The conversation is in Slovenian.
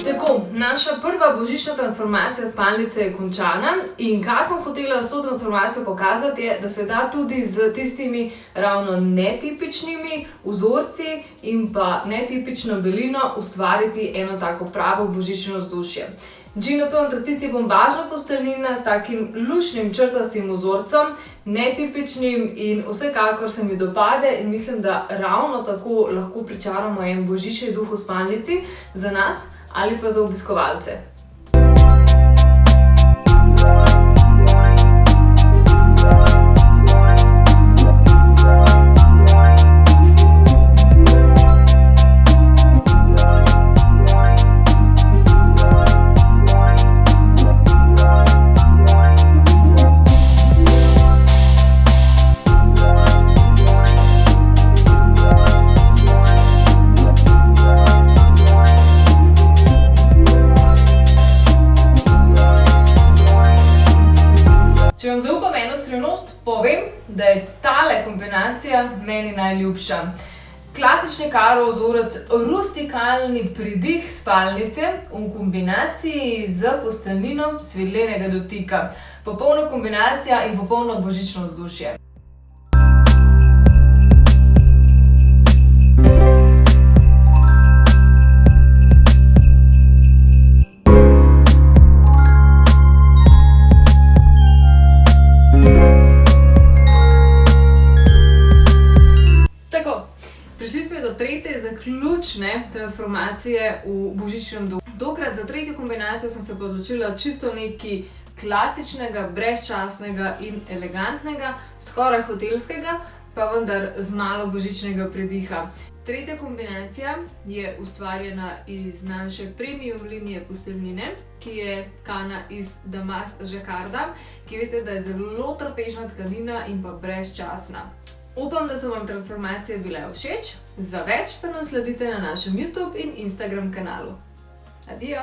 Tako, naša prva božična transformacija spalnice je končana in kaj sem hotela s to transformacijo pokazati je, da se da tudi z tistimi ravno netipičnimi vzorci in pa netipično belino ustvariti eno tako pravo božično vzdušje. Gino to antracit je bombažna posteljnina s takim luštnim črtastim vzorcem, netipičnim in vsekakor se mi dopade in mislim, da ravno tako lahko pričaramo en božični duh v spalnici za nas ali pa za obiskovalce. Če vam zaupam eno skrivnost, povem, da je tale kombinacija meni najljubša. Klasični karo vzorec, rustikalni pridih spalnice v kombinaciji z posteljnino svilenega dotika. Popolna kombinacija in popolno božično vzdušje. Prišli smo do tretje zaključne transformacije v božičnem duhu. Tokrat za tretjo kombinacijo sem se odločila čisto nekaj klasičnega, brezčasnega in elegantnega, skoraj hotelskega, pa vendar z malo božičnega pridiha. Tretja kombinacija je ustvarjena iz naše premium linije posteljnine, ki je tkana iz damast žakarda, ki veste, da je zelo trpežna tkanina in pa brezčasna. Upam, da so vam transformacije bile všeč, za več pa nam sledite na našem YouTube in Instagram kanalu. Adijo!